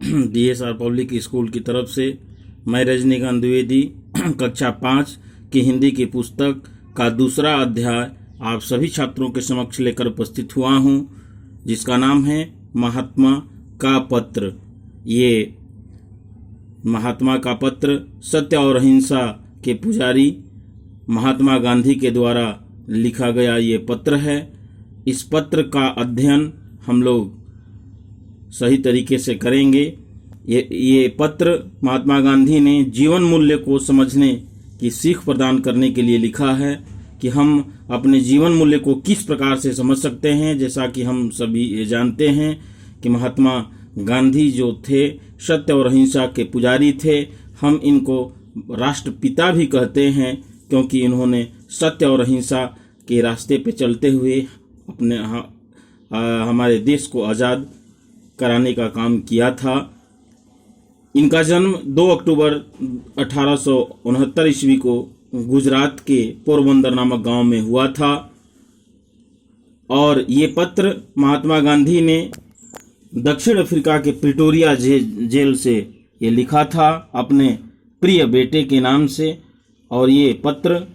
DSR public school की तरफ से मैं रजनीकांत द्विवेदी कक्षा 5 की हिंदी की पुस्तक का दूसरा अध्याय आप सभी छात्रों के समक्ष लेकर उपस्थित हुआ हूँ, जिसका नाम है महात्मा का पत्र। ये महात्मा का पत्र सत्य और अहिंसा के पुजारी महात्मा गांधी के द्वारा लिखा गया ये पत्र है। इस पत्र का अध्ययन हम लोग सही तरीके से करेंगे। ये पत्र महात्मा गांधी ने जीवन मूल्य को समझने की सीख प्रदान करने के लिए लिखा है कि हम अपने जीवन मूल्य को किस प्रकार से समझ सकते हैं। जैसा कि हम सभी ये जानते हैं कि महात्मा गांधी जो थे सत्य और अहिंसा के पुजारी थे। हम इनको राष्ट्रपिता भी कहते हैं क्योंकि इन्होंने सत्य और अहिंसा के रास्ते पे चलते हुए अपने हमारे देश को आज़ाद कराने का काम किया था। इनका जन्म 2 अक्टूबर 1869 ईस्वी को गुजरात के पोरबंदर नामक गांव में हुआ था और ये पत्र महात्मा गांधी ने दक्षिण अफ्रीका के प्रिटोरिया जेल से ये लिखा था अपने प्रिय बेटे के नाम से। और ये पत्र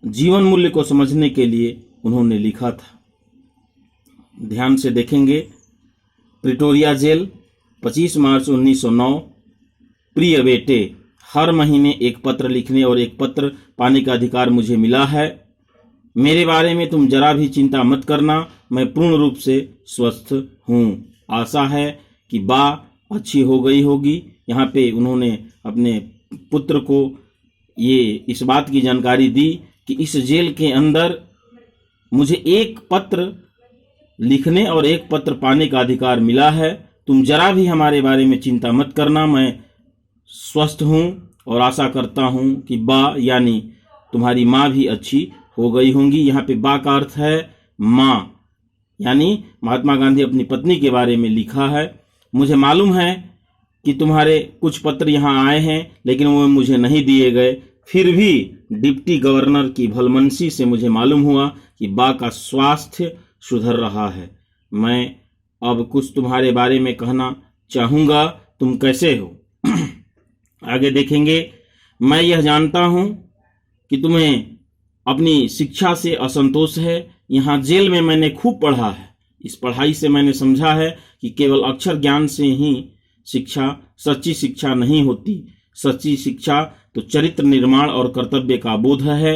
जीवन मूल्य को समझने के लिए उन्होंने लिखा था। ध्यान से देखेंगे। प्रिटोरिया जेल 25 मार्च 1909। प्रिय बेटे, हर महीने एक पत्र लिखने और एक पत्र पाने का अधिकार मुझे मिला है। मेरे बारे में तुम जरा भी चिंता मत करना, मैं पूर्ण रूप से स्वस्थ हूँ। आशा है कि बा अच्छी हो गई होगी। यहाँ पे उन्होंने अपने पुत्र को ये इस बात की जानकारी दी कि इस जेल के अंदर मुझे एक पत्र लिखने और एक पत्र पाने का अधिकार मिला है। तुम जरा भी हमारे बारे में चिंता मत करना, मैं स्वस्थ हूँ और आशा करता हूँ कि बा यानी तुम्हारी माँ भी अच्छी हो गई होंगी। यहाँ पे बा का अर्थ है माँ, यानी महात्मा गांधी अपनी पत्नी के बारे में लिखा है। मुझे मालूम है कि तुम्हारे कुछ पत्र यहाँ आए हैं लेकिन वो मुझे नहीं दिए गए। फिर भी डिप्टी गवर्नर की भलमनसी से मुझे मालूम हुआ कि बा का स्वास्थ्य सुधर रहा है। मैं अब कुछ तुम्हारे बारे में कहना चाहूँगा, तुम कैसे हो। आगे देखेंगे। मैं यह जानता हूँ कि तुम्हें अपनी शिक्षा से असंतोष है। यहाँ जेल में मैंने खूब पढ़ा है। इस पढ़ाई से मैंने समझा है कि केवल अक्षर ज्ञान से ही शिक्षा सच्ची शिक्षा नहीं होती। सच्ची शिक्षा तो चरित्र निर्माण और कर्तव्य का बोध है।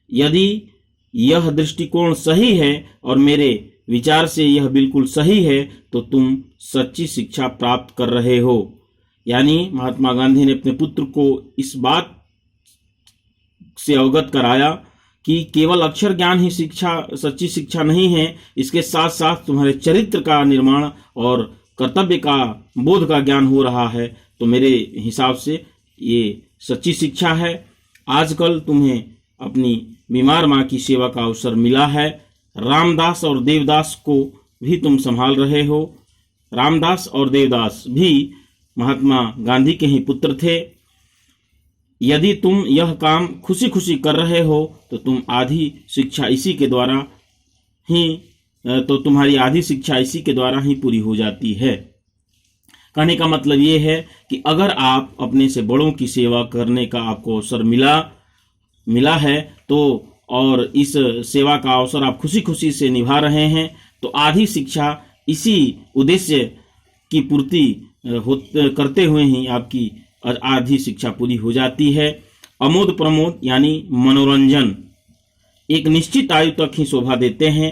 यदि यह दृष्टिकोण सही है और मेरे विचार से यह बिल्कुल सही है तो तुम सच्ची शिक्षा प्राप्त कर रहे हो। यानी महात्मा गांधी ने अपने पुत्र को इस बात से अवगत कराया कि केवल अक्षर ज्ञान ही शिक्षा सच्ची शिक्षा नहीं है, इसके साथ साथ तुम्हारे चरित्र का निर्माण और कर्तव्य का बोध का ज्ञान हो रहा है। तो मेरे हिसाब से ये सच्ची शिक्षा है। आजकल तुम्हें अपनी बीमार माँ की सेवा का अवसर मिला है। रामदास और देवदास को भी तुम संभाल रहे हो। रामदास और देवदास भी महात्मा गांधी के ही पुत्र थे। यदि तुम यह काम खुशी खुशी कर रहे हो तो तुम आधी शिक्षा इसी के द्वारा ही तो तुम्हारी आधी शिक्षा इसी के द्वारा ही पूरी हो जाती है। कहने का मतलब ये है कि अगर आप अपने से बड़ों की सेवा करने का आपको अवसर मिला है तो और इस सेवा का अवसर आप खुशी खुशी से निभा रहे हैं तो आधी शिक्षा इसी उद्देश्य की पूर्ति करते हुए ही आपकी आधी शिक्षा पूरी हो जाती है। अमोद प्रमोद यानी मनोरंजन एक निश्चित आयु तक ही शोभा देते हैं।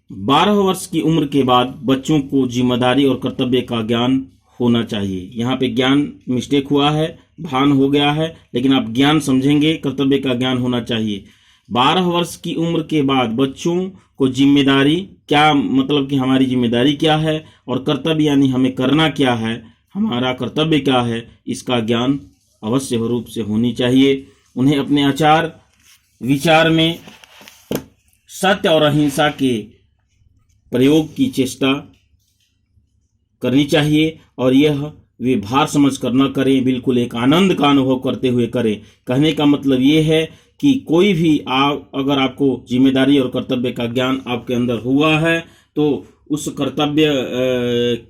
12 वर्ष की उम्र के बाद बच्चों को जिम्मेदारी और कर्तव्य का ज्ञान होना चाहिए। यहाँ पे ज्ञान मिस्टेक हुआ है, भान हो गया है, लेकिन आप ज्ञान समझेंगे, कर्तव्य का ज्ञान होना चाहिए। 12 वर्ष की उम्र के बाद बच्चों को जिम्मेदारी क्या मतलब कि हमारी जिम्मेदारी क्या है और कर्तव्य यानी हमें करना क्या है, हमारा कर्तव्य क्या है, इसका ज्ञान अवश्य रूप से होनी चाहिए। उन्हें अपने आचार विचार में सत्य और अहिंसा के प्रयोग की चेष्टा करनी चाहिए और यह वे भार समझ कर न करें, बिल्कुल एक आनंद का अनुभव करते हुए करें। कहने का मतलब ये है कि कोई भी अगर आपको जिम्मेदारी और कर्तव्य का ज्ञान आपके अंदर हुआ है तो उस कर्तव्य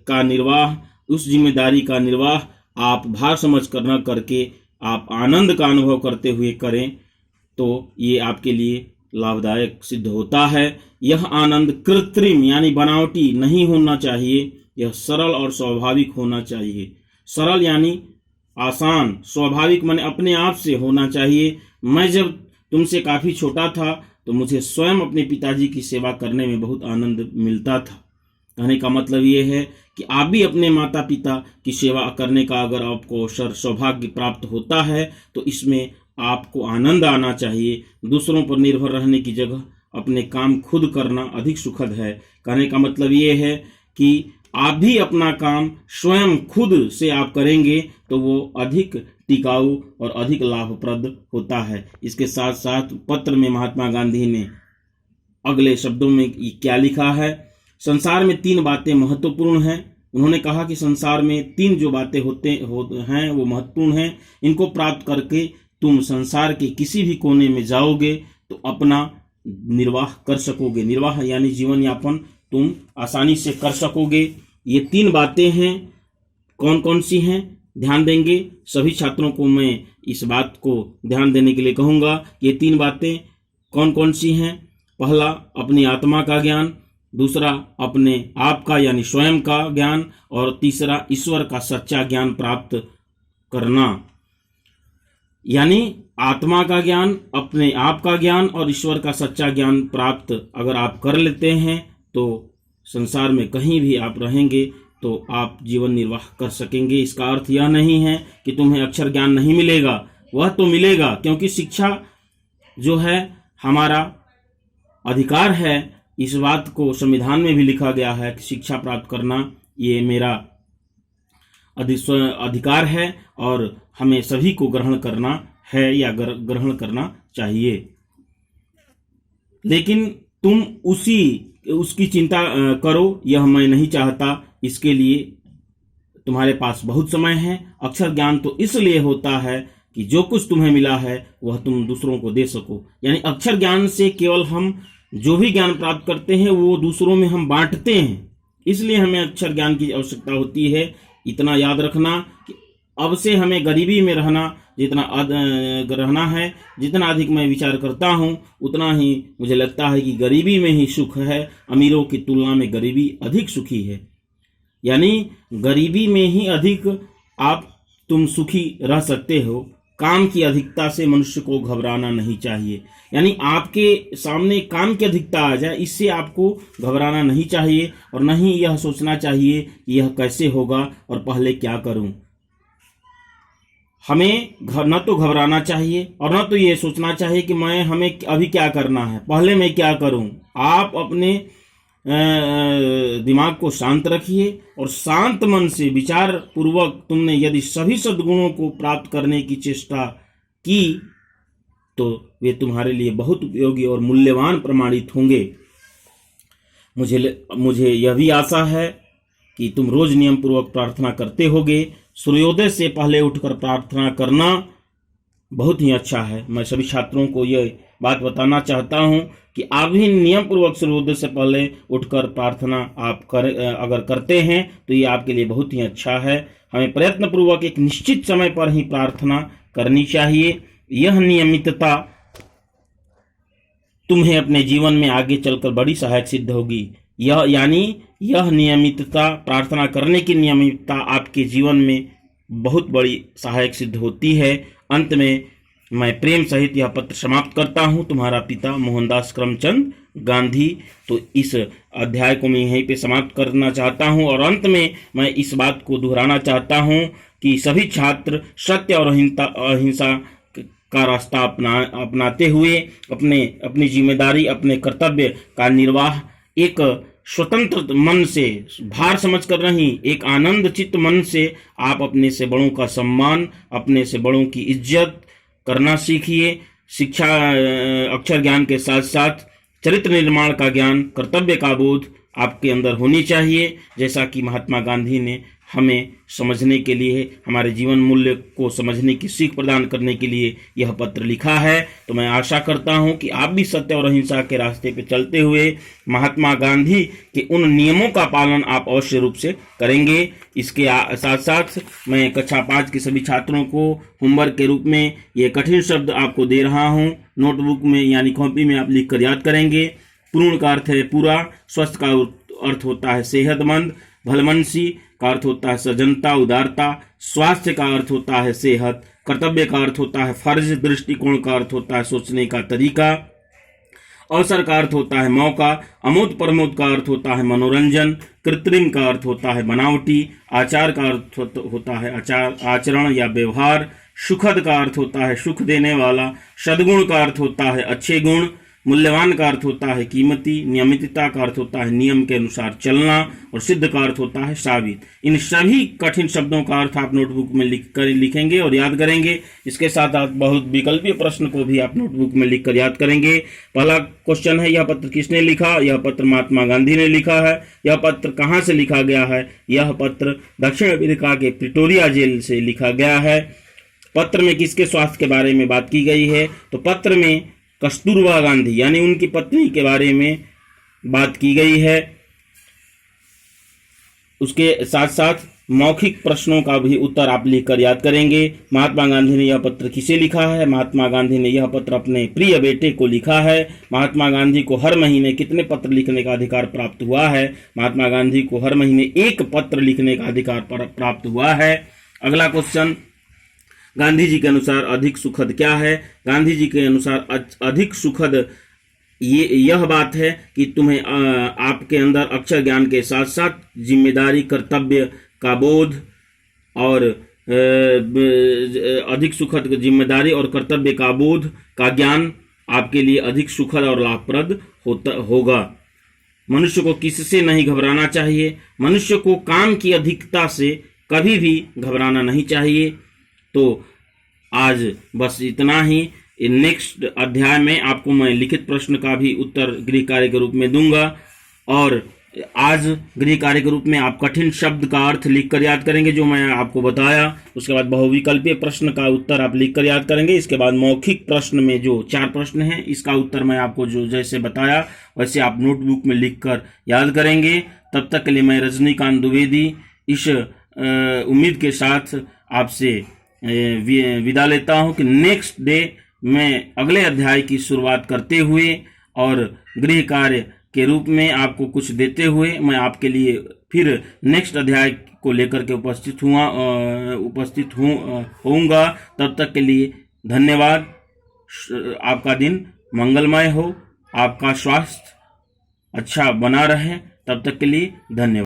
का निर्वाह, उस जिम्मेदारी का निर्वाह आप भार समझ कर न करके आप आनंद का अनुभव करते हुए करें तो ये आपके लिए लाभदायक सिद्ध होता है। यह आनंद कृत्रिम यानी बनावटी नहीं होना चाहिए, यह सरल और स्वाभाविक होना चाहिए। सरल यानी आसान, स्वाभाविक माने अपने आप से होना चाहिए। मैं जब तुमसे काफ़ी छोटा था तो मुझे स्वयं अपने पिताजी की सेवा करने में बहुत आनंद मिलता था। कहने का मतलब ये है कि आप भी अपने माता पिता की सेवा करने का अगर आपको अवसर सौभाग्य प्राप्त होता है तो इसमें आपको आनंद आना चाहिए। दूसरों पर निर्भर रहने की जगह अपने काम खुद करना अधिक सुखद है। कहने का मतलब ये है कि आप भी अपना काम स्वयं खुद से आप करेंगे तो वो अधिक टिकाऊ और अधिक लाभप्रद होता है। इसके साथ साथ पत्र में महात्मा गांधी ने अगले शब्दों में क्या लिखा है, संसार में 3 बातें महत्वपूर्ण हैं। उन्होंने कहा कि संसार में 3 जो बातें होते हैं वो महत्वपूर्ण हैं। इनको प्राप्त करके तुम संसार के किसी भी कोने में जाओगे तो अपना निर्वाह कर सकोगे। निर्वाह यानी जीवन यापन तुम आसानी से कर सकोगे। ये 3 बातें हैं। कौन कौन सी हैं? ध्यान देंगे। सभी छात्रों को मैं इस बात को ध्यान देने के लिए कहूँगा। ये 3 बातें कौन कौन सी हैं? पहला, अपनी आत्मा का ज्ञान। दूसरा, अपने आप का यानी स्वयं का ज्ञान। और तीसरा, ईश्वर का सच्चा ज्ञान प्राप्त करना। यानी आत्मा का ज्ञान, अपने आप का ज्ञान और ईश्वर का सच्चा ज्ञान प्राप्त अगर आप कर लेते हैं तो संसार में कहीं भी आप रहेंगे तो आप जीवन निर्वाह कर सकेंगे। इसका अर्थ यह नहीं है कि तुम्हें अक्षर ज्ञान नहीं मिलेगा, वह तो मिलेगा, क्योंकि शिक्षा जो है हमारा अधिकार है। इस बात को संविधान में भी लिखा गया है कि शिक्षा प्राप्त करना ये मेरा अधिकार है और हमें सभी को ग्रहण करना है या ग्रहण करना चाहिए। लेकिन तुम उसकी चिंता करो, यह मैं नहीं चाहता। इसके लिए तुम्हारे पास बहुत समय है। अक्षर ज्ञान तो इसलिए होता है कि जो कुछ तुम्हें मिला है वह तुम दूसरों को दे सको। यानी अक्षर ज्ञान से केवल हम जो भी ज्ञान प्राप्त करते हैं वो दूसरों में हम बांटते हैं, इसलिए हमें अक्षर ज्ञान की आवश्यकता होती है। इतना याद रखना कि अब से हमें गरीबी में रहना है। जितना अधिक मैं विचार करता हूँ उतना ही मुझे लगता है कि गरीबी में ही सुख है। अमीरों की तुलना में गरीबी अधिक सुखी है। यानी गरीबी में ही अधिक तुम सुखी रह सकते हो। काम की अधिकता से मनुष्य को घबराना नहीं चाहिए। यानी आपके सामने काम की अधिकता आ जाए, इससे आपको घबराना नहीं चाहिए और नहीं यह सोचना चाहिए कि यह कैसे होगा और पहले क्या करूं। हमें न तो घबराना चाहिए और न तो ये सोचना चाहिए कि हमें अभी क्या करना है, पहले मैं क्या करूं। आप अपने दिमाग को शांत रखिए और शांत मन से विचार पूर्वक तुमने यदि सभी सद्गुणों को प्राप्त करने की चेष्टा की तो वे तुम्हारे लिए बहुत उपयोगी और मूल्यवान प्रमाणित होंगे। मुझे यह भी आशा है कि तुम रोज नियम पूर्वक प्रार्थना करते होगे। सूर्योदय से पहले उठकर प्रार्थना करना बहुत ही अच्छा है। मैं सभी छात्रों को यह बात बताना चाहता हूं कि आप भी नियम पूर्वक सूर्योदय से पहले उठकर प्रार्थना अगर करते हैं तो ये आपके लिए बहुत ही अच्छा है। हमें प्रयत्न पूर्वक एक निश्चित समय पर ही प्रार्थना करनी चाहिए। यह नियमितता तुम्हें अपने जीवन में आगे चलकर बड़ी सहायक सिद्ध होगी। यह नियमितता, प्रार्थना करने की नियमितता आपके जीवन में बहुत बड़ी सहायक सिद्ध होती है। अंत में मैं प्रेम सहित यह पत्र समाप्त करता हूँ। तुम्हारा पिता मोहनदास करमचंद गांधी। तो इस अध्याय को मैं यहीं पे समाप्त करना चाहता हूँ और अंत में मैं इस बात को दोहराना चाहता हूँ कि सभी छात्र सत्य और अहिंसा का रास्ता अपनाते हुए अपनी जिम्मेदारी, अपने कर्तव्य का निर्वाह एक स्वतंत्र मन से, भार समझकर नहीं, एक आनंद चित्त मन से आप अपने से बड़ों का सम्मान, अपने से बड़ों की इज्जत करना सीखिए। शिक्षा अक्षर ज्ञान के साथ साथ चरित्र निर्माण का ज्ञान, कर्तव्य का बोध आपके अंदर होनी चाहिए, जैसा कि महात्मा गांधी ने हमें समझने के लिए, हमारे जीवन मूल्य को समझने की सीख प्रदान करने के लिए यह पत्र लिखा है। तो मैं आशा करता हूं कि आप भी सत्य और अहिंसा के रास्ते पर चलते हुए महात्मा गांधी के उन नियमों का पालन आप अवश्य रूप से करेंगे। इसके साथ साथ मैं कक्षा 5 के सभी छात्रों को होमवर्क के रूप में ये कठिन शब्द आपको दे रहा हूं। नोटबुक में यानी कॉपी में आप लिख कर याद करेंगे। पूर्ण का अर्थ है पूरा, स्वस्थ का अर्थ होता है सेहतमंद, भलमनसी का अर्थ होता है सजनता उदारता, स्वास्थ्य का अर्थ होता है सेहत, कर्तव्य का अर्थ होता है फर्ज, दृष्टिकोण का अर्थ होता है सोचने का तरीका, अवसर का अर्थ होता है मौका, अमोद प्रमोद का अर्थ होता है मनोरंजन, कृत्रिम का अर्थ होता है बनावटी, आचार का अर्थ होता है आचरण या व्यवहार, सुखद का अर्थ होता है सुख देने वाला, सद्गुण का अर्थ होता है अच्छे गुण, मूल्यवान का अर्थ होता है कीमती, नियमितता का अर्थ होता है नियम के अनुसार चलना, और सिद्ध का अर्थ होता है साबित। इन सभी कठिन शब्दों का अर्थ आप नोटबुक में लिखेंगे और याद करेंगे। इसके साथ आप बहुत विकल्पीय प्रश्न को भी आप नोटबुक में लिखकर याद करेंगे। पहला क्वेश्चन है, यह पत्र किसने लिखा? यह पत्र महात्मा गांधी ने लिखा है। यह पत्र कहाँ से लिखा गया है? यह पत्र दक्षिण अफ्रीका के प्रिटोरिया जेल से लिखा गया है। पत्र में किसके स्वास्थ्य के बारे में बात की गई है? तो पत्र में कस्तूरबा गांधी यानी उनकी पत्नी के बारे में बात की गई है। उसके साथ साथ मौखिक प्रश्नों का भी उत्तर आप लिखकर याद करेंगे। महात्मा गांधी ने यह पत्र किसे लिखा है? महात्मा गांधी ने यह पत्र अपने प्रिय बेटे को लिखा है। महात्मा गांधी को हर महीने कितने पत्र लिखने का अधिकार प्राप्त हुआ है? महात्मा गांधी को हर महीने 1 पत्र लिखने का अधिकार प्राप्त हुआ है। अगला क्वेश्चन, गांधी जी के अनुसार अधिक सुखद क्या है? गांधी जी के अनुसार अधिक सुखद यह बात है कि तुम्हें आपके अंदर अक्षर ज्ञान के साथ साथ जिम्मेदारी, कर्तव्य का बोध और अधिक सुखद जिम्मेदारी और कर्तव्य का बोध का ज्ञान आपके लिए अधिक सुखद और लाभप्रद होगा। मनुष्य को किससे नहीं घबराना चाहिए? मनुष्य को काम की अधिकता से कभी भी घबराना नहीं चाहिए। तो आज बस इतना ही। नेक्स्ट अध्याय में आपको मैं लिखित प्रश्न का भी उत्तर गृह कार्य के रूप में दूंगा, और आज गृह कार्य के रूप में आप कठिन शब्द का अर्थ लिखकर याद करेंगे जो मैं आपको बताया। उसके बाद बहुविकल्पीय प्रश्न का उत्तर आप लिखकर याद करेंगे। इसके बाद मौखिक प्रश्न में जो 4 प्रश्न हैं इसका उत्तर मैं आपको जो जैसे बताया वैसे आप नोटबुक में लिखकर याद करेंगे। तब तक के लिए मैं रजनीकांत द्विवेदी इस उम्मीद के साथ आपसे विदा लेता हूं कि नेक्स्ट डे मैं अगले अध्याय की शुरुआत करते हुए और गृह कार्य के रूप में आपको कुछ देते हुए मैं आपके लिए फिर नेक्स्ट अध्याय को लेकर के उपस्थित होऊंगा। तब तक के लिए धन्यवाद। आपका दिन मंगलमय हो, आपका स्वास्थ्य अच्छा बना रहे। तब तक के लिए धन्यवाद।